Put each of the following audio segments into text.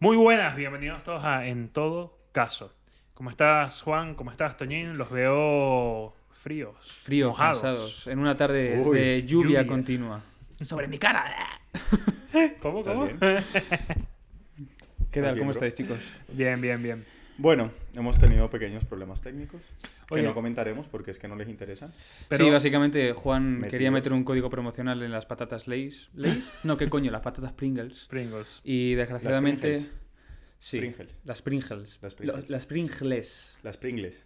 Muy buenas, bienvenidos todos a En Todo Caso. ¿Cómo estás, Juan? ¿Cómo estás, Toñín? Los veo fríos, Fríos, mojados. cansados, en una tarde Uy, de lluvia lluvia. continua. Sobre mi cara. ¿Cómo? ¿Estás ¿Cómo? bien? ¿Qué ¿Estás tal? bien, ¿Cómo bro? estáis, chicos? Bien, bien, bien. Bueno, hemos tenido pequeños problemas técnicos que Oye. no comentaremos porque es que no les interesan. Pero- Sí, básicamente Juan Metidos. quería meter un código promocional en las patatas Lay's. ¿Lay's? No, ¿qué coño? Las patatas Pringles. Pringles. Y desgraciadamente... Pringles. Sí, Pringles. las Pringles. Las Pringles. Las Pringles. Las Pringles.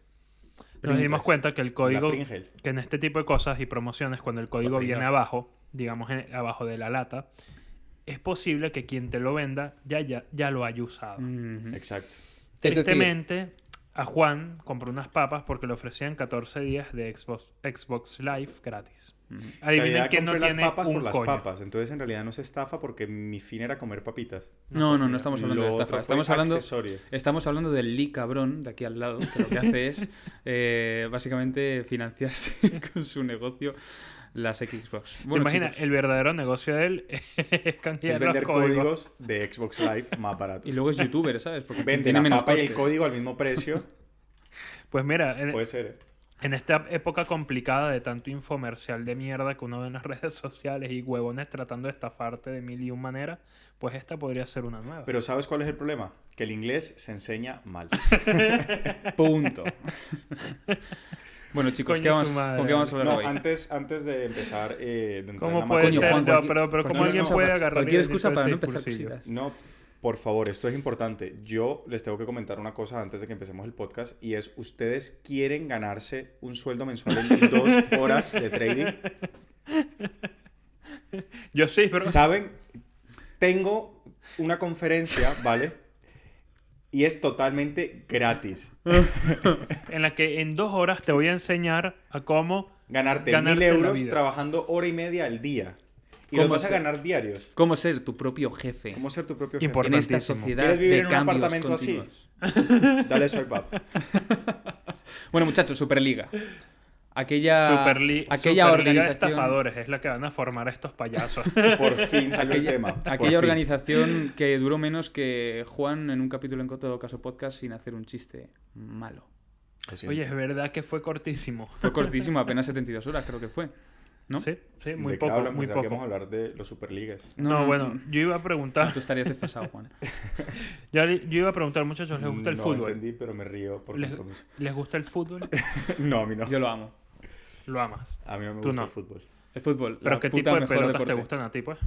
Nos dimos cuenta que el código, La Pringle. que en este tipo de cosas y promociones, cuando el código La viene Pringle. abajo, digamos abajo de la lata, es posible que quien te lo venda ya lo haya usado. Mhm. Exacto. Es decir- Tristemente, a Juan compró unas papas porque le ofrecían 14 días de Xbox Live gratis. Mhm. En Adivinen realidad quién no compré tiene las papas un por las coño. papas. Entonces en realidad no es estafa porque mi fin era comer papitas. No estamos hablando de Lo estafa. otro fue accesorio. Estamos hablando del Lee cabrón de aquí al lado, que lo que hace es básicamente financiarse con su negocio las Xbox. ¿Te imaginas? chicos, El verdadero negocio de él es canjear Es los vender códigos. códigos de Xbox Live más baratos. y luego es youtuber, ¿sabes? Porque Vende tiene la menos papa y el costes. código al mismo precio. Pues mira, Puede ser, ¿eh? en esta época complicada de tanto infomercial de mierda que uno ve en las redes sociales y huevones tratando de estafarte de mil y un maneras, pues esta podría ser una nueva. Pero ¿sabes cuál es el problema? Que el inglés se enseña mal. Punto. Bueno, chicos, Coño su madre. ¿con qué vamos a hablar No, hoy? antes de empezar, de entrar en ¿Cómo la puede Coño, ser? Juan, No, cualquier- pero ¿cómo cualquier alguien excusa puede para- agarrar cualquier y excusa decirse para no ese empezar impulsillo? cositas. No, por favor, esto es importante. Yo les tengo que comentar una cosa antes de que empecemos el podcast y es, ¿ustedes quieren ganarse un sueldo mensual en 2 horas de trading? Yo sí, bro. ¿Saben? Tengo una conferencia, ¿vale? Y es totalmente gratis. En la que en 2 horas te voy a enseñar a cómo Ganarte Ganarte 1.000 la euros vida. trabajando hora y media al día. Y ¿Cómo los vas a se- ganar diarios. ¿Cómo ser tu propio jefe ¿Cómo ser tu propio jefe? Importante. en esta Importantísimo. sociedad ¿Quieres vivir de en un cambios apartamento así? continuos? Dale swipe up. Bueno, muchachos, Superliga. Aquella Superliga de organización... estafadores es la que van a formar a estos payasos. Por fin salió el tema. Por Aquella fin. organización que duró menos que Juan en un capítulo en Todo Caso Podcast sin hacer un chiste malo. Lo siento. Oye, es verdad que fue cortísimo. Fue cortísimo, apenas 72 horas creo que fue. ¿No? Sí, sí, muy ¿De qué poco, hablan? muy Pensaba que íbamos poco. a hablar de los Superligas. No, bueno, yo iba a preguntar, Tú estarías desfasado, Juan. yo iba a preguntar, muchachos, ¿les gusta el no fútbol? entendí, pero me río por ¿Les, compromiso. les gusta el fútbol? No, a mí no. Yo lo amo. Lo amas. A mí no me Tú gusta no. el fútbol. El fútbol, ¿Pero la qué puta tipo de mejor pelotas deporte. te gustan a ti, pues?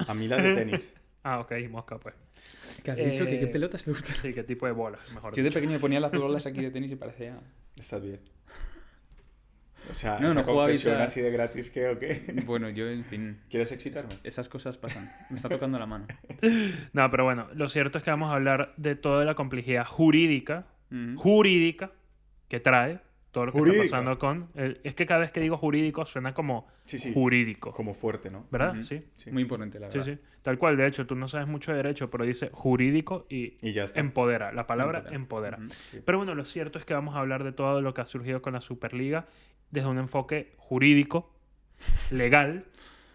A mí las de tenis. Ah, ok, mosca, pues. ¿Qué has dicho? ¿Qué pelotas te gustan? Sí, ¿qué tipo de bolas? Mejor Yo de dicho. pequeño me ponía las bolas aquí de tenis y parecía... Estás bien. O sea, No, esa no jugabais confesión a- así de gratis que o qué. Bueno, yo, en fin... ¿Quieres excitarme? Esas cosas pasan. Me está tocando la mano. No, pero bueno, lo cierto es que vamos a hablar de toda la complejidad jurídica Ujú. que trae todo lo que Jurídica. está pasando con... es que cada vez que digo jurídico suena como Sí, sí. jurídico, Como fuerte, ¿no? ¿verdad? Ujú. Sí. Sí. Muy importante, la Sí, verdad. sí. Tal cual, de hecho, tú no sabes mucho de derecho, pero dice jurídico y Y ya está. empodera. La palabra empodera. Ujú. Sí. Pero bueno, lo cierto es que vamos a hablar de todo lo que ha surgido con la Superliga desde un enfoque jurídico, legal,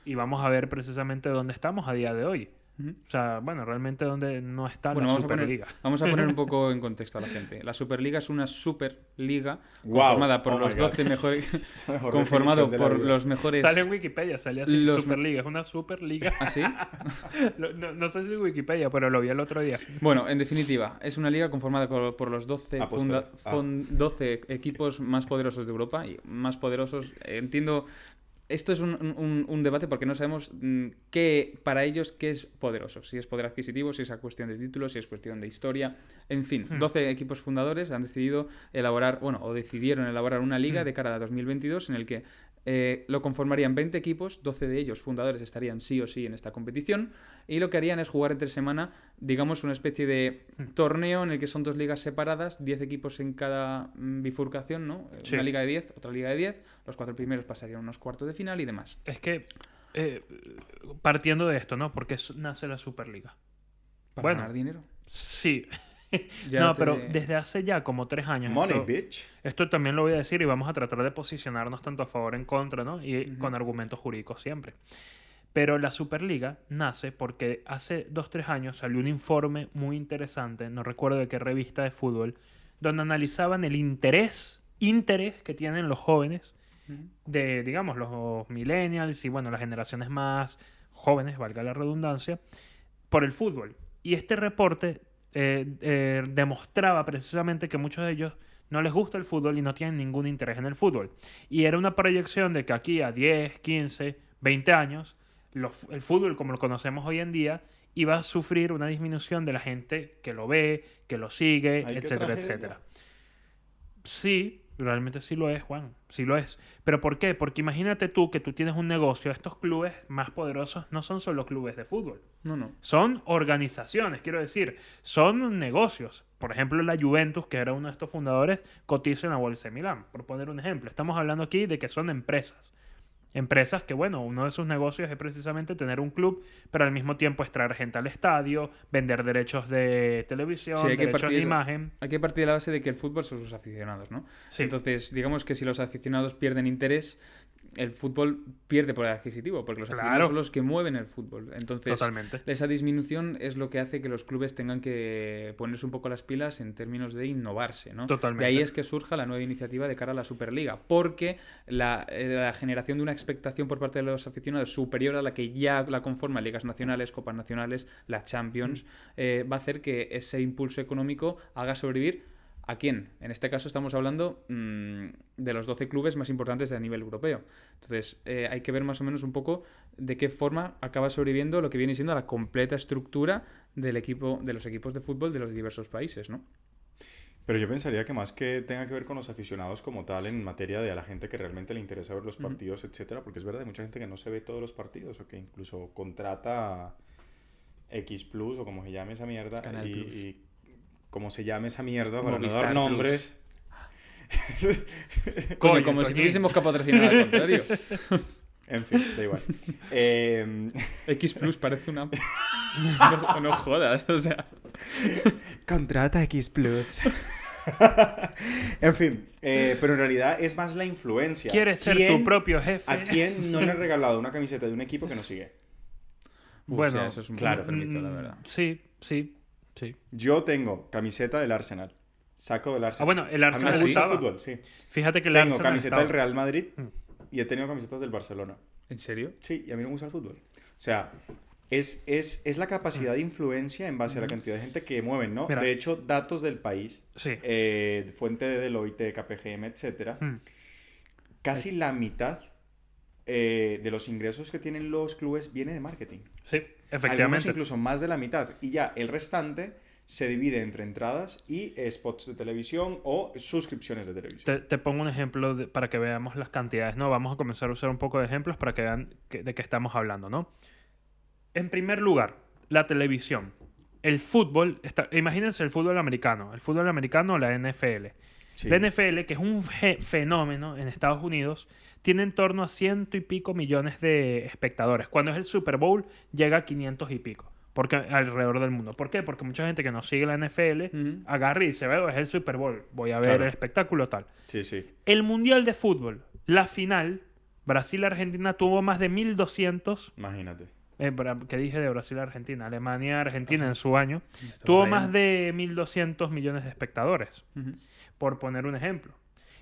y vamos a ver precisamente dónde estamos a día de hoy. Ujú. O sea, bueno, realmente dónde no está Bueno, la vamos Superliga. vamos a poner un poco en contexto a la gente. La Superliga es una superliga Guau. conformada por Oh los my God. 12 mejores... Mejor conformado definición de la por vida. los mejores... Sale en Wikipedia, sale así, Los- Superliga, es una Superliga. ¿Ah, sí? No sé si es Wikipedia, pero lo vi el otro día. Bueno, en definitiva, es una liga conformada por los 12, Apóstoles. 12 equipos más poderosos de Europa y más poderosos. Entiendo, esto es un debate porque no sabemos qué para ellos qué es poderoso. Si es poder adquisitivo, si es a cuestión de títulos, si es cuestión de historia. En fin, 12 equipos fundadores han decidido elaborar, bueno, o decidieron elaborar una liga de cara a 2022 en el que lo conformarían 20 equipos, 12 de ellos fundadores estarían sí o sí en esta competición, y lo que harían es jugar entre semana, digamos, una especie de torneo en el que son 2 ligas separadas, 10 equipos en cada bifurcación, ¿no? Sí. Una liga de 10, otra liga de 10, los 4 primeros pasarían a unos cuartos de final y demás. Es que, partiendo de esto, ¿no? ¿Por qué nace la Superliga? ¿Para Bueno. ganar dinero? Sí. Ya No, te- pero desde hace ya como 3 años. Money, esto, bitch. esto también lo voy a decir y vamos a tratar de posicionarnos tanto a favor en contra, ¿no? Y Ujú. con argumentos jurídicos siempre. Pero la Superliga nace porque hace 2-3 años salió un informe muy interesante, no recuerdo de qué revista de fútbol, donde analizaban el interés que tienen los jóvenes de, digamos, los millennials y, bueno, las generaciones más jóvenes, valga la redundancia, por el fútbol. Y este reporte demostraba precisamente que muchos de ellos no les gusta el fútbol y no tienen ningún interés en el fútbol. Y era una proyección de que aquí a 10, 15, 20 años, el fútbol como lo conocemos hoy en día iba a sufrir una disminución de la gente que lo ve, que lo sigue, Ay, qué etcétera, tragedia. etcétera. Sí, realmente sí lo es, Juan. Sí lo es. ¿Pero por qué? Porque imagínate tú que tú tienes un negocio. Estos clubes más poderosos no son solo clubes de fútbol. No. Son organizaciones, quiero decir. Son negocios. Por ejemplo, la Juventus, que era uno de estos fundadores, cotiza en la Bolsa de Milán, por poner un ejemplo. Estamos hablando aquí de que son empresas. Empresas que, bueno, uno de sus negocios es precisamente tener un club, pero al mismo tiempo es traer gente al estadio, vender derechos de televisión, Sí, derechos de imagen. Hay que partir de la base de que el fútbol son sus aficionados, ¿no? Sí. Entonces, digamos que si los aficionados pierden interés, el fútbol pierde poder adquisitivo, porque los aficionados Claro. son los que mueven el fútbol. Entonces, Totalmente. esa disminución es lo que hace que los clubes tengan que ponerse un poco las pilas en términos de innovarse, ¿no? Totalmente. De ahí es que surja la nueva iniciativa de cara a la Superliga, porque la generación de una expectación por parte de los aficionados superior a la que ya la conforman ligas nacionales, copas nacionales, la Champions, va a hacer que ese impulso económico haga sobrevivir. ¿A quién? En este caso estamos hablando de los 12 clubes más importantes a nivel europeo. Entonces, hay que ver más o menos un poco de qué forma acaba sobreviviendo lo que viene siendo la completa estructura de los equipos de fútbol de los diversos países, ¿no? Pero yo pensaría que más que tenga que ver con los aficionados como tal en materia de a la gente que realmente le interesa ver los partidos, etcétera, porque es verdad, hay mucha gente que no se ve todos los partidos o que incluso contrata X Plus o como se llame esa mierda Canal Plus. y como se llame esa mierda para no Movistar dar nombres. Coño, como si Toñín. tuviésemos que patrocinar al contrario. En fin, da igual. X Plus parece una... no jodas, o sea... Contrata X Plus. En fin, pero en realidad es más la influencia. ¿Quieres ser ¿Quién- tu propio jefe? ¿A quién no le he regalado una camiseta de un equipo que no sigue? Bueno, o sea, eso es un claro. poco enfermizo, la verdad. Sí. Yo tengo camiseta del Arsenal. Saco del Arsenal. Bueno, el A mí me Arsenal gusta el estaba. fútbol, sí. Fíjate que el Tengo Arsenal camiseta estaba. del Real Madrid Mm. y he tenido camisetas del Barcelona. ¿En serio? Sí, y a mí no me gusta el fútbol. O sea, es la capacidad de influencia en base a la cantidad de gente que mueven, ¿no? Mira. De hecho, datos del país, Sí. fuente de Deloitte, KPGM, etcétera, Mm. casi la mitad de los ingresos que tienen los clubes viene de marketing. Sí, Algunos efectivamente. incluso más de la mitad. Y ya el restante se divide entre entradas y spots de televisión o suscripciones de televisión. Te pongo un ejemplo para que veamos las cantidades, ¿no? Vamos a comenzar a usar un poco de ejemplos para que vean de qué estamos hablando, ¿no? En primer lugar, la televisión. El fútbol, imagínense el fútbol americano. El fútbol americano, la NFL. Sí. La NFL, que es un fenómeno en Estados Unidos, tiene en torno a 100 y pico millones de espectadores. Cuando es el Super Bowl, llega a 500 y pico. Porque alrededor del mundo. ¿Por qué? Porque mucha gente que no sigue la NFL agarra y dice, veo, es el Super Bowl, voy a ver Claro. el espectáculo tal. Sí, sí. El Mundial de Fútbol, la final, Brasil-Argentina tuvo más de 1.200... Imagínate. ¿Qué dije de Brasil-Argentina? Alemania-Argentina en su año. Me estaba Tuvo riendo. más de 1.200 millones de espectadores, Ujú. por poner un ejemplo.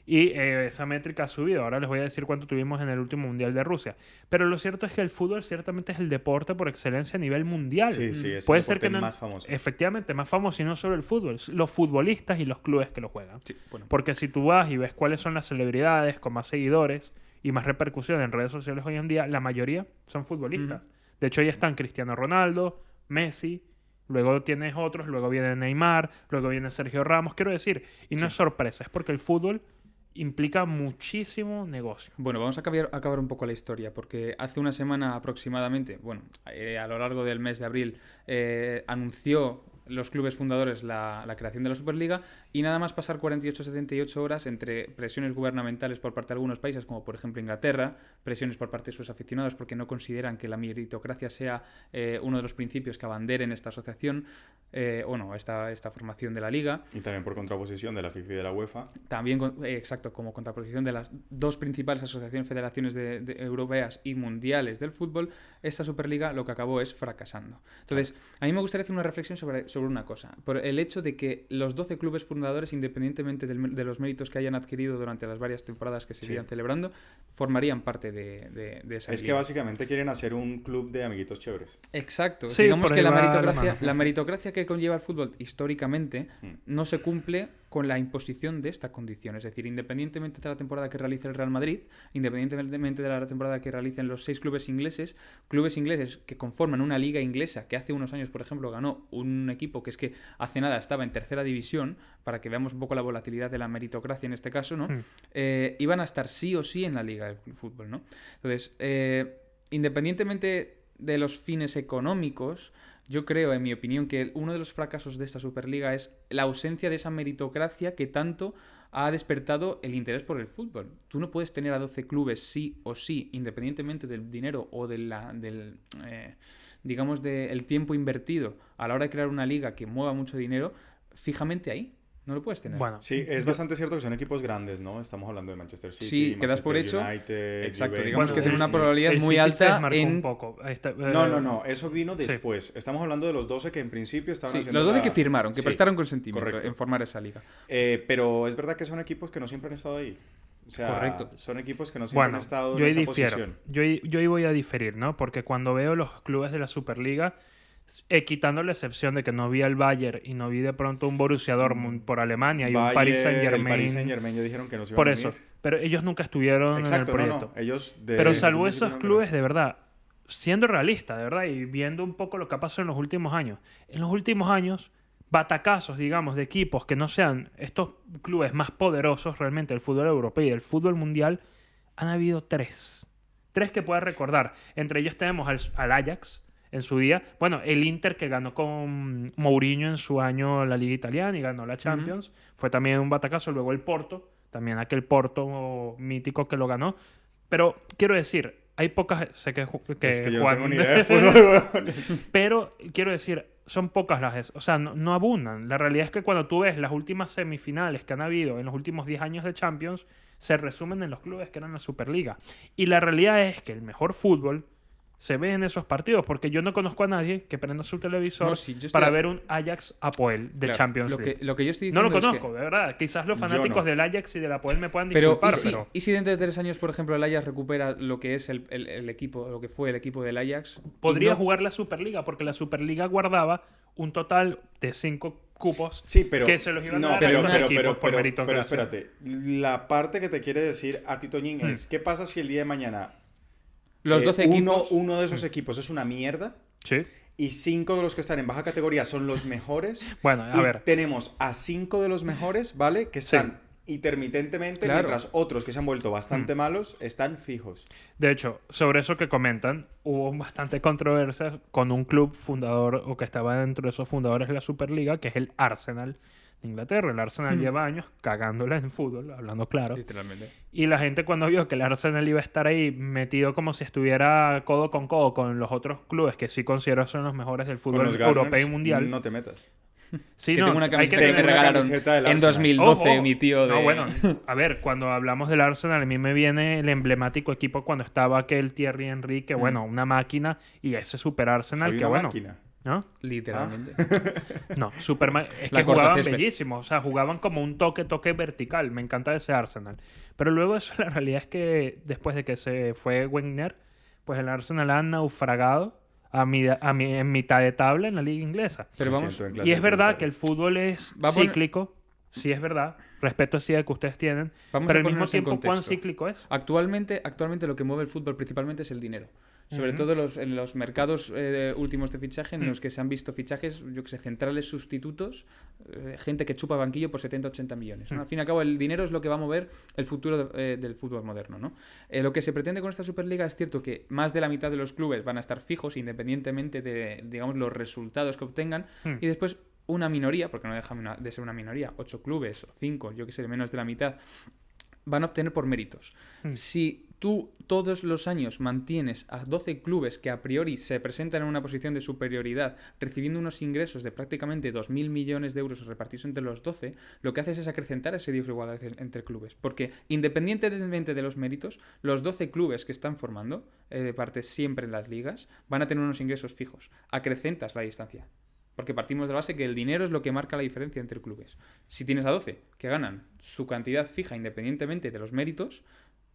Y esa métrica ha subido. Ahora les voy a decir cuánto tuvimos en el último Mundial de Rusia. Pero lo cierto es que el fútbol ciertamente es el deporte por excelencia a nivel mundial. Sí, sí, es Puede el ser que deporte no, más famoso. efectivamente, más famoso y no solo el fútbol, los futbolistas y los clubes que lo juegan. Sí, bueno. Porque si tú vas y ves cuáles son las celebridades con más seguidores y más repercusión en redes sociales hoy en día, la mayoría son futbolistas. De hecho, ahí están Cristiano Ronaldo, Messi, luego tienes otros, luego viene Neymar, luego viene Sergio Ramos. Quiero decir, y no es sorpresa, es porque el fútbol implica muchísimo negocio. Bueno, vamos a acabar un poco la historia, porque hace una semana aproximadamente, bueno, a lo largo del mes de abril, anunció los clubes fundadores la creación de la Superliga y nada más pasar 48-78 horas entre presiones gubernamentales por parte de algunos países, como por ejemplo Inglaterra, presiones por parte de sus aficionados porque no consideran que la meritocracia sea uno de los principios que abanderen esta asociación, esta formación de la Liga. Y también por contraposición de la FIFA y de la UEFA. También, exacto, como contraposición de las dos principales asociaciones, federaciones europeas y mundiales del fútbol, esta Superliga lo que acabó es fracasando. Entonces, a mí me gustaría hacer una reflexión sobre una cosa. Por el hecho de que los 12 clubes fundadores, independientemente de los méritos que hayan adquirido durante las varias temporadas que se irían celebrando, formarían parte de esa liga. Es que básicamente quieren hacer un club de amiguitos chéveres. Exacto. Sí, digamos que la meritocracia que conlleva el fútbol históricamente no se cumple con la imposición de esta condición. Es decir, independientemente de la temporada que realice el Real Madrid, independientemente de la temporada que realicen los 6 clubes ingleses que conforman una liga inglesa que hace unos años, por ejemplo, ganó un equipo que es que hace nada estaba en tercera división, para que veamos un poco la volatilidad de la meritocracia en este caso, ¿no? Iban a estar sí o sí en la liga del fútbol, ¿no? Entonces, independientemente de los fines económicos, yo creo, en mi opinión, que uno de los fracasos de esta Superliga es la ausencia de esa meritocracia que tanto ha despertado el interés por el fútbol. Tú no puedes tener a 12 clubes sí o sí, independientemente del dinero o del tiempo invertido a la hora de crear una liga que mueva mucho dinero, fijamente ahí. No lo puedes tener. Bueno, sí, es bastante cierto que son equipos grandes, ¿no? Estamos hablando de Manchester City, sí, que das por Manchester hecho. United, Exacto, Juventus, digamos que tiene una probabilidad el muy City se alta desmarcó en... un poco. No, eso vino después. Estamos hablando de los 12 que en principio estaban haciendo los 12 que firmaron, que prestaron consentimiento correcto. en formar esa liga. Pero es verdad que son equipos que no siempre han estado ahí. O sea, correcto. Son equipos que no siempre han estado yo en esa difiero. posición. Yo ahí voy a diferir, ¿no? Porque cuando veo los clubes de la Superliga, quitando la excepción de que no vi al Bayern y no vi de pronto un Borussia Dortmund por Alemania y un Paris Saint-Germain. El Paris Saint-Germain ya dijeron que no se iban por a eso, unir. pero ellos nunca estuvieron en el proyecto. Ellos pero salvo esos clubes, de verdad, siendo realista, de verdad, y viendo un poco lo que ha pasado en los últimos años. En los últimos años, batacazos, digamos, de equipos que no sean estos clubes más poderosos realmente del fútbol europeo y del fútbol mundial, han habido 3. 3 que pueda recordar. Entre ellos tenemos al Ajax en su día. Bueno, el Inter que ganó con Mourinho en su año la Liga Italiana y ganó la Champions. Fue también un batacazo. Luego el Porto, también aquel Porto mítico que lo ganó. Pero quiero decir, hay pocas... Sé que es que yo Juan... no tengo ni idea de fútbol. Pero quiero decir, son pocas las... O sea, no abundan. La realidad es que cuando tú ves las últimas semifinales que han habido en los últimos 10 años de Champions, se resumen en los clubes que eran la Superliga. Y la realidad es que el mejor fútbol se ve en esos partidos, porque yo no conozco a nadie que prenda su televisor para ver un Ajax Apoel de Champions League. Lo que yo estoy diciendo no lo conozco, de verdad. Quizás los fanáticos del Ajax y del Apoel me puedan pero disculpar, ¿y si dentro de 3 años, por ejemplo, el Ajax recupera lo que es el equipo, lo que fue el equipo del Ajax? Podría jugar la Superliga, porque la Superliga guardaba un total de 5 cupos que se los iban a dar a los equipos por meritocracia. Pero espérate, la parte que te quiere decir a ti, Toñín, es ¿qué pasa si el día de mañana los 12 equipos... uno de esos equipos es una mierda? Sí. Y 5 de los que están en baja categoría son los mejores. Bueno, a ver. Tenemos a 5 de los mejores, ¿vale? Que están intermitentemente, mientras otros que se han vuelto bastante malos están fijos. De hecho, sobre eso que comentan, hubo bastante controversia con un club fundador o que estaba dentro de esos fundadores de la Superliga, que es el Arsenal de Inglaterra. El Arsenal lleva años cagándola en fútbol, hablando claro. Literalmente. Y la gente cuando vio que el Arsenal iba a estar ahí metido como si estuviera codo con codo con los otros clubes que sí considero son los mejores del fútbol europeo y mundial. No te metas. Sí, tengo una camiseta que me regalaron del en 2012, mi tío. No, bueno, a ver, cuando hablamos del Arsenal, a mí me viene el emblemático equipo cuando estaba aquel Thierry Henry, que bueno, una máquina, y ese Super Arsenal, Soy que una bueno. máquina. ¿No? Literalmente. No, es que jugaban bellísimo. O sea, jugaban como un toque vertical. Me encanta ese Arsenal. Pero luego eso, la realidad es que después de que se fue Wenger, pues el Arsenal ha naufragado en mitad de tabla en la liga inglesa. Pero vamos, y es verdad que el fútbol es cíclico. Sí, es verdad. Respeto a esa idea que ustedes tienen. Pero al mismo tiempo, ¿cuán cíclico es? Actualmente lo que mueve el fútbol principalmente es el dinero. Sobre todo en los mercados últimos de fichaje, en los que se han visto fichajes, yo que sé, centrales sustitutos, gente que chupa banquillo por 70-80 millones. ¿no? Al fin y al cabo, el dinero es lo que va a mover el futuro del fútbol moderno. ¿no? Lo que se pretende con esta Superliga es cierto que más de la mitad de los clubes van a estar fijos, independientemente de, digamos, los resultados que obtengan, y después una minoría, porque no deja de ser una minoría, 8 clubes o 5, yo que sé, menos de la mitad, van a obtener por méritos. Si tú todos los años mantienes a 12 clubes que a priori se presentan en una posición de superioridad, recibiendo unos ingresos de prácticamente 2.000 millones de euros repartidos entre los 12, lo que haces es acrecentar esa desigualdad entre clubes. Porque independientemente de los méritos, los 12 clubes que están formando parte siempre en las ligas van a tener unos ingresos fijos. Acrecentas la distancia. Porque partimos de la base que el dinero es lo que marca la diferencia entre clubes. Si tienes a 12 que ganan su cantidad fija independientemente de los méritos,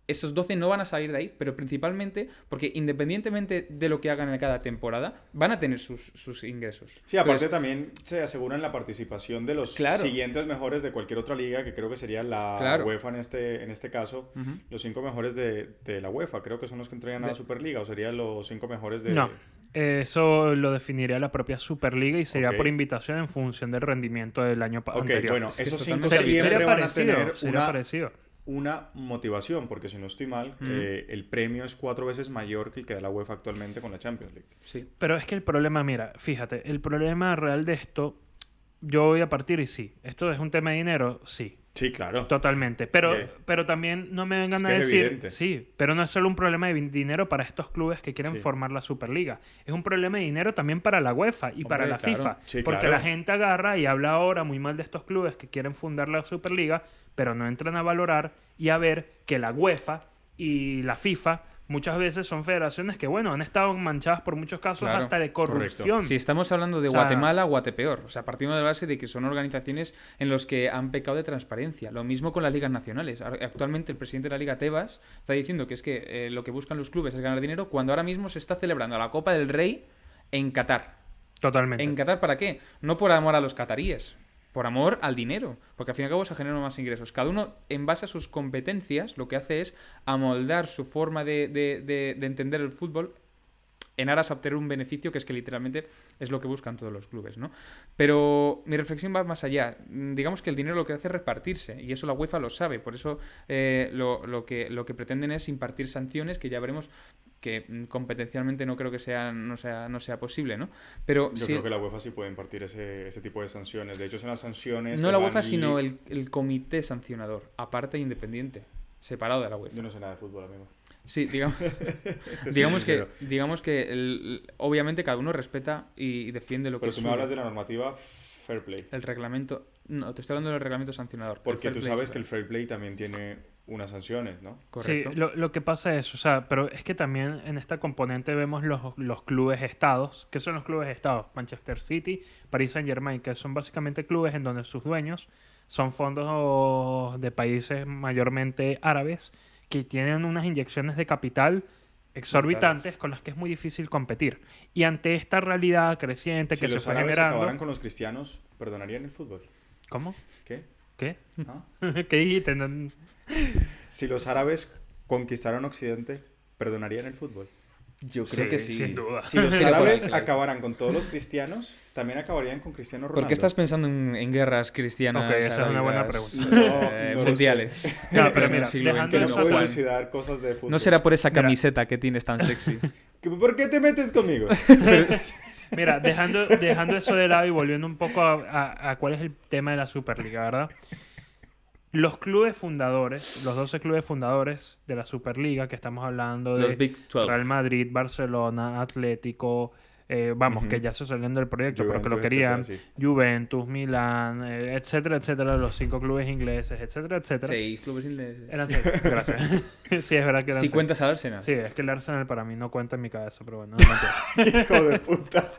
esos 12 no van a salir de ahí, pero principalmente porque independientemente de lo que hagan en cada temporada, van a tener sus ingresos. Sí, aparte también se aseguran la participación de los siguientes mejores de cualquier otra liga, que creo que sería la UEFA en este caso. Los 5 mejores de la UEFA, creo que son los que entregan a la Superliga, o serían los 5 mejores de... No. Eso lo definiría la propia Superliga y sería por invitación en función del rendimiento del año anterior. Bueno, esos 5 siempre van a tener una motivación, porque si no estoy mal, el premio es 4 veces mayor que el que da la UEFA actualmente con la Champions League. Sí. Pero es que el problema, mira, fíjate, el problema real de esto, yo voy a partir y sí, ¿esto es un tema de dinero? Sí. Sí, claro. Totalmente. Pero también no me vengan a decir... Evidente. Sí, pero no es solo un problema de dinero para estos clubes que quieren formar la Superliga. Es un problema de dinero también para la UEFA y para la FIFA. Sí, porque la gente agarra y habla ahora muy mal de estos clubes que quieren fundar la Superliga, pero no entran a valorar y a ver que la UEFA y la FIFA muchas veces son federaciones que, bueno, han estado manchadas por muchos casos hasta de corrupción. Correcto. Si estamos hablando de Guatemala, Guatepeor. O sea, partimos de la base de que son organizaciones en las que han pecado de transparencia. Lo mismo con las ligas nacionales. Actualmente el presidente de la Liga, Tebas, está diciendo que es que lo que buscan los clubes es ganar dinero cuando ahora mismo se está celebrando la Copa del Rey en Qatar. Totalmente. ¿En Qatar para qué? No por amor a los cataríes. Por amor al dinero, porque al fin y al cabo se generan más ingresos. Cada uno, en base a sus competencias, lo que hace es amoldar su forma de entender el fútbol en aras a obtener un beneficio, que es que literalmente es lo que buscan todos los clubes, ¿no? Pero mi reflexión va más allá. Digamos que el dinero lo que hace es repartirse, y eso la UEFA lo sabe. Por eso lo que pretenden es impartir sanciones, que ya veremos que competencialmente no creo que no sea posible, ¿no? Pero yo creo que la UEFA sí puede impartir ese tipo de sanciones. De hecho, son las sanciones... No la UEFA, sino el comité sancionador, aparte e independiente, separado de la UEFA. Yo no sé nada de fútbol, amigo. Sí, digamos que obviamente cada uno respeta y defiende lo que es Pero tú me hablas de la normativa Fair Play. El reglamento... No, te estoy hablando del reglamento sancionador. Porque tú sabes que el Fair Play también tiene unas sanciones, ¿no? Correcto. Sí, lo que pasa es, o sea, pero es que también en esta componente vemos los clubes estados. ¿Qué son los clubes estados? Manchester City, Paris Saint-Germain, que son básicamente clubes en donde sus dueños son fondos de países mayormente árabes que tienen unas inyecciones de capital exorbitantes con las que es muy difícil competir. Y ante esta realidad creciente que se fue generando... Si los árabes acabaran con los cristianos, ¿perdonarían el fútbol? ¿Cómo? ¿Qué? ¿Ah? ¿Qué dijiste? Si los árabes conquistaron Occidente, ¿perdonarían el fútbol? Yo creo que sí. Sin duda. Si los árabes acabaran con todos los cristianos, también acabarían con Cristiano Ronaldo. ¿Por qué estás pensando en guerras cristianas? Ok, esa es una buena pregunta. Mundiales. No, pero mira, no será por esa camiseta que tienes tan sexy. ¿Por qué te metes conmigo? Mira, dejando eso de lado y volviendo un poco a cuál es el tema de la Superliga, ¿verdad? Los clubes fundadores, los 12 clubes fundadores de la Superliga, que estamos hablando de los Big 12. Real Madrid, Barcelona, Atlético, que ya se salieron del proyecto, pero que lo querían, etcétera, sí. Juventus, Milán, etcétera, etcétera, los 5 clubes ingleses, etcétera, etcétera. 6 clubes ingleses. Eran 6, gracias. Sí, es verdad que eran 6. Si cuentas al Arsenal. Sí, es que el Arsenal para mí no cuenta en mi cabeza, pero bueno. No, hijo de puta.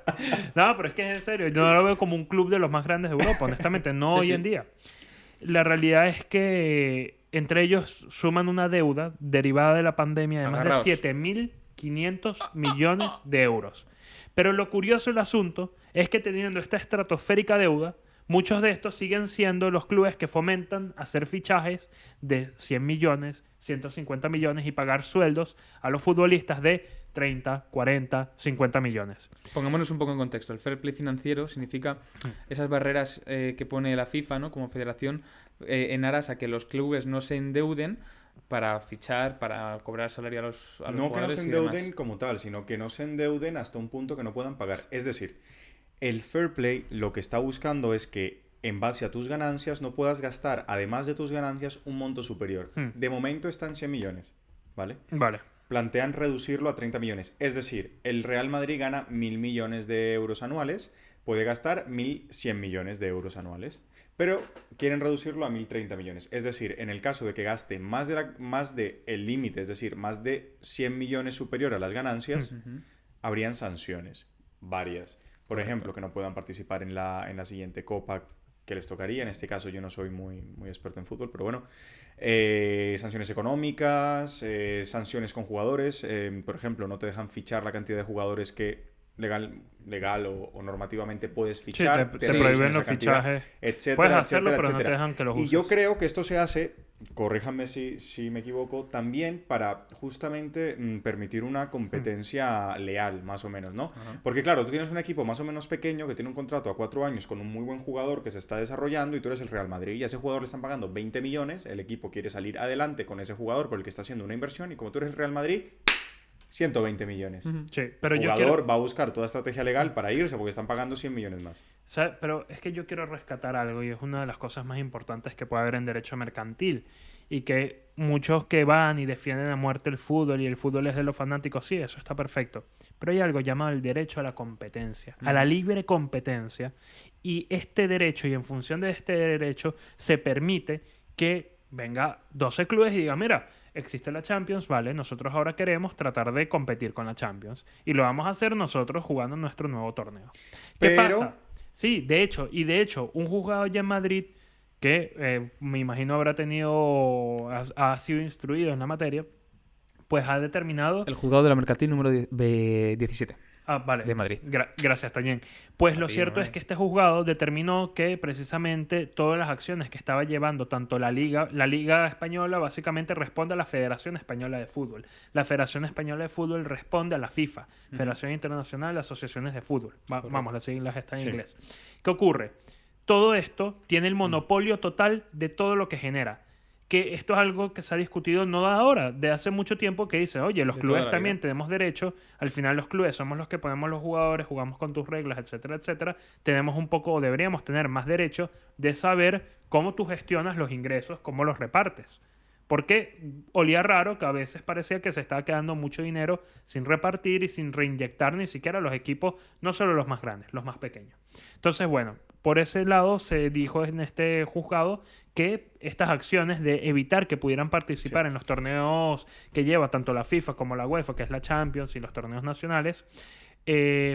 No, pero es que es en serio, yo no lo veo como un club de los más grandes de Europa, honestamente, no hoy en día. La realidad es que entre ellos suman una deuda derivada de la pandemia de más de 7.500 millones de euros. Pero lo curioso del asunto es que teniendo esta estratosférica deuda, muchos de estos siguen siendo los clubes que fomentan hacer fichajes de 100 millones, 150 millones y pagar sueldos a los futbolistas de 30, 40, 50 millones. Pongámonos un poco en contexto. El fair play financiero significa esas barreras que pone la FIFA, ¿no? Como federación en aras a que los clubes no se endeuden para fichar, para cobrar salario a los no jugadores. Que no se endeuden como tal, sino que no se endeuden hasta un punto que no puedan pagar. Es decir, El fair play lo que está buscando es que en base a tus ganancias no puedas gastar, además de tus ganancias, un monto superior. De momento está en 100 millones, ¿vale? Vale. Plantean reducirlo a 30 millones. Es decir, el Real Madrid gana 1.000 millones de euros anuales, puede gastar 1.100 millones de euros anuales, pero quieren reducirlo a 1.030 millones. Es decir, en el caso de que gaste más de el límite, es decir, más de 100 millones superior a las ganancias, habrían sanciones, varias. Por ejemplo, que no puedan participar en la siguiente Copa que les tocaría. En este caso yo no soy muy experto en fútbol, pero bueno. Sanciones económicas, sanciones con jugadores. Por ejemplo, no te dejan fichar la cantidad de jugadores que legal o normativamente puedes fichar. Sí, te prohíben los fichajes. Etcétera, puedes hacerlo, etcétera, pero etcétera. no te dejan que los uses. Y yo creo que esto se hace, corríjanme si me equivoco, también para justamente permitir una competencia leal, más o menos, ¿no? Porque claro, tú tienes un equipo más o menos pequeño que tiene un contrato a 4 años con un muy buen jugador que se está desarrollando y tú eres el Real Madrid y a ese jugador le están pagando 20 millones, el equipo quiere salir adelante con ese jugador por el que está haciendo una inversión y como tú eres el Real Madrid, 120 millones. Sí, pero el yo jugador quiero... va a buscar toda estrategia legal para irse porque están pagando 100 millones más. ¿Sabes? Pero es que yo quiero rescatar algo y es una de las cosas más importantes que puede haber en derecho mercantil y que muchos que van y defienden a muerte el fútbol y el fútbol es de los fanáticos, sí, eso está perfecto. Pero hay algo llamado el derecho a la competencia, a la libre competencia, y este derecho, y en función de este derecho, se permite que venga 12 clubes y diga, mira, existe la Champions, vale, nosotros ahora queremos tratar de competir con la Champions y lo vamos a hacer nosotros jugando nuestro nuevo torneo. ¿Qué pasa? Sí, de hecho, un juzgado ya en Madrid que me imagino habrá ha sido instruido en la materia, pues ha determinado... El juzgado de la mercantil número 17. Ah, vale. De Madrid. Gracias, Tañén. Pues lo cierto es que este juzgado determinó que precisamente todas las acciones que estaba llevando tanto la Liga Española básicamente responde a la Federación Española de Fútbol. La Federación Española de Fútbol responde a la FIFA, Federación Internacional de Asociaciones de Fútbol. Vamos, las siglas están en inglés. ¿Qué ocurre? Todo esto tiene el monopolio total de todo lo que genera. Que esto es algo que se ha discutido no de ahora, de hace mucho tiempo, que dice, oye, los clubes también tenemos derecho, al final los clubes somos los que ponemos los jugadores, jugamos con tus reglas, etcétera, etcétera, tenemos un poco, o deberíamos tener más derecho de saber cómo tú gestionas los ingresos, cómo los repartes. Porque olía raro que a veces parecía que se estaba quedando mucho dinero sin repartir y sin reinyectar ni siquiera a los equipos, no solo los más grandes, los más pequeños. Entonces, bueno, por ese lado se dijo en este juzgado que estas acciones de evitar que pudieran participar en los torneos que lleva tanto la FIFA como la UEFA, que es la Champions y los torneos nacionales,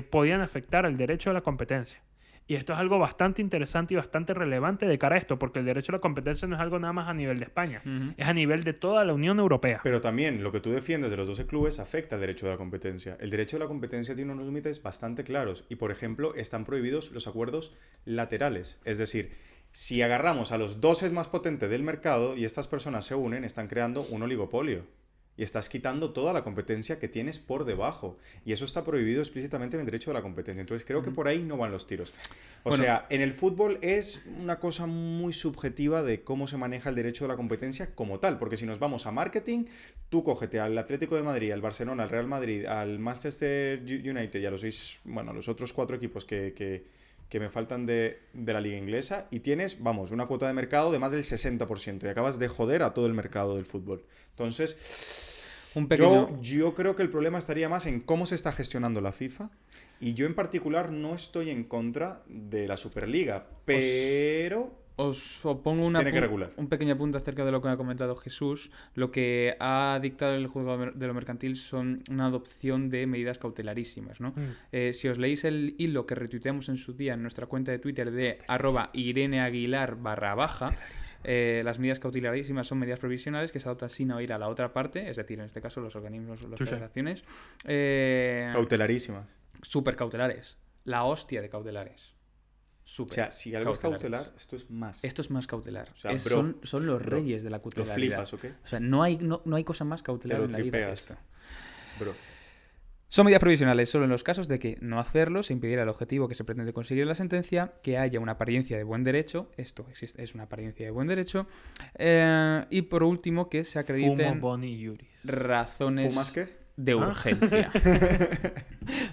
podían afectar el derecho a la competencia. Y esto es algo bastante interesante y bastante relevante de cara a esto, porque el derecho a la competencia no es algo nada más a nivel de España, es a nivel de toda la Unión Europea. Pero también lo que tú defiendes de los 12 clubes afecta al derecho de la competencia. El derecho de la competencia tiene unos límites bastante claros y, por ejemplo, están prohibidos los acuerdos laterales. Es decir, si agarramos a los 12 más potentes del mercado y estas personas se unen, están creando un oligopolio. Y estás quitando toda la competencia que tienes por debajo. Y eso está prohibido explícitamente en el derecho de la competencia. Entonces creo que por ahí no van los tiros. O sea, en el fútbol es una cosa muy subjetiva de cómo se maneja el derecho de la competencia como tal. Porque si nos vamos a marketing, tú cógete al Atlético de Madrid, al Barcelona, al Real Madrid, al Manchester United y a los otros 4 equipos que me faltan de la liga inglesa y tienes, una cuota de mercado de más del 60% y acabas de joder a todo el mercado del fútbol. Entonces, yo creo que el problema estaría más en cómo se está gestionando la FIFA y yo en particular no estoy en contra de la Superliga, pero... Os pongo un pequeño apunte acerca de lo que ha comentado Jesús. Lo que ha dictado el juzgado de lo mercantil son una adopción de medidas cautelarísimas, ¿no? Si os leéis el hilo que retuiteamos en su día en nuestra cuenta de Twitter de @IreneAguilar_, las medidas cautelarísimas son medidas provisionales que se adoptan sin oír a la otra parte, es decir, en este caso los organismos o las federaciones. Cautelarísimas. Súper cautelares. La hostia de cautelares. O sea, si algo es cautelar, esto es más. Esto es más cautelar. O sea, son los reyes de la cautelaridad. ¿Lo flipas o qué? O sea, no hay cosa más cautelar en la vida que esto. Bro. Son medidas provisionales solo en los casos de que no hacerlo se impidiera el objetivo que se pretende conseguir en la sentencia, que haya una apariencia de buen derecho, esto es una apariencia de buen derecho, y por último que se acrediten Fumo boni iuris. razones... ¿Fumas qué? de urgencia.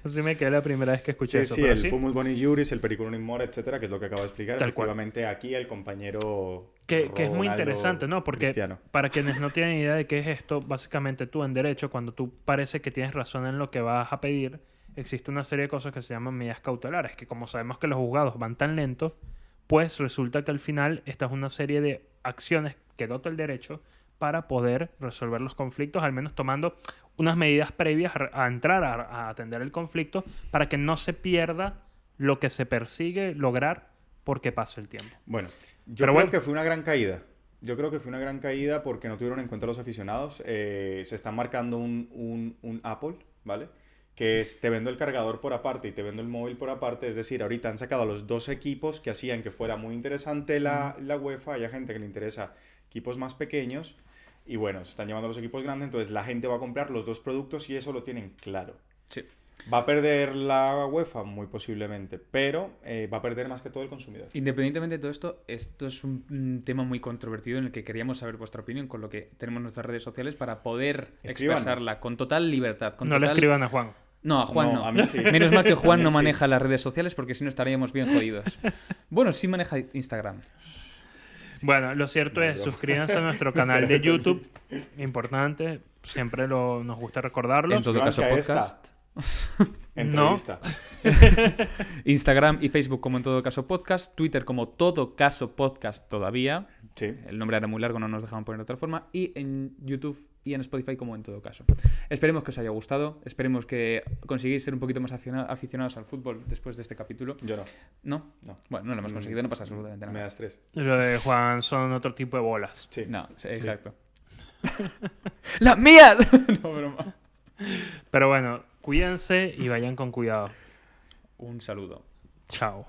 Así me quedé la primera vez que escuché Sí, eso. sí, pero el fumus boni juris, el periculum in mora, etcétera, que es lo que acabo de explicar. Tal cual. Efectivamente, aquí el compañero Que es muy Ronaldo interesante, ¿no? Porque Cristiano. para quienes no tienen idea de qué es esto, básicamente tú en derecho, cuando tú parece que tienes razón en lo que vas a pedir, existe una serie de cosas que se llaman medidas cautelares, que como sabemos que los juzgados van tan lentos, pues resulta que al final esta es una serie de acciones que dota el derecho para poder resolver los conflictos, al menos tomando unas medidas previas a entrar a atender el conflicto para que no se pierda lo que se persigue lograr porque pasa el tiempo. Bueno, yo Pero creo bueno. que fue una gran caída. Yo creo que fue una gran caída porque no tuvieron en cuenta los aficionados. Se están marcando un Apple, ¿vale? Que es, te vendo el cargador por aparte y te vendo el móvil por aparte. Es decir, ahorita han sacado a los dos equipos que hacían que fuera muy interesante la UEFA. Hay gente que le interesa equipos más pequeños. Y bueno, se están llevando a los equipos grandes. Entonces la gente va a comprar los dos productos y eso lo tienen claro. Sí. ¿Va a perder la UEFA? Muy posiblemente. Pero va a perder más que todo el consumidor. Independientemente de todo esto, esto es un tema muy controvertido en el que queríamos saber vuestra opinión, con lo que tenemos en nuestras redes sociales para poder Escríbanos. expresarla con total libertad. Con No le total... escriban a Juan. No, a Juan No, no. a mí sí. Menos mal que A Juan mí no sí. maneja las redes sociales porque si no estaríamos bien jodidos. Bueno, sí maneja Instagram. Bueno, lo cierto No, es, yo. suscríbanse a nuestro canal de YouTube. Importante, siempre nos gusta recordarlo. En todo caso, Suscríbanse a podcast. Entrevista. Instagram y Facebook como en todo caso podcast. Twitter como todo caso podcast todavía. Sí. El nombre era muy largo, no nos dejaban poner de otra forma. Y en YouTube y en Spotify como en todo caso. Esperemos que os haya gustado. Esperemos que consigáis ser un poquito más aficionados al fútbol después de este capítulo. Yo no. ¿No? No. Bueno, no lo hemos conseguido, no pasa absolutamente Me nada. das 3. Lo de Juan son otro tipo de bolas. Sí. No, sí, exacto. ¡Las mías! No, broma. Pero bueno, cuídense y vayan con cuidado. Un saludo. Chao.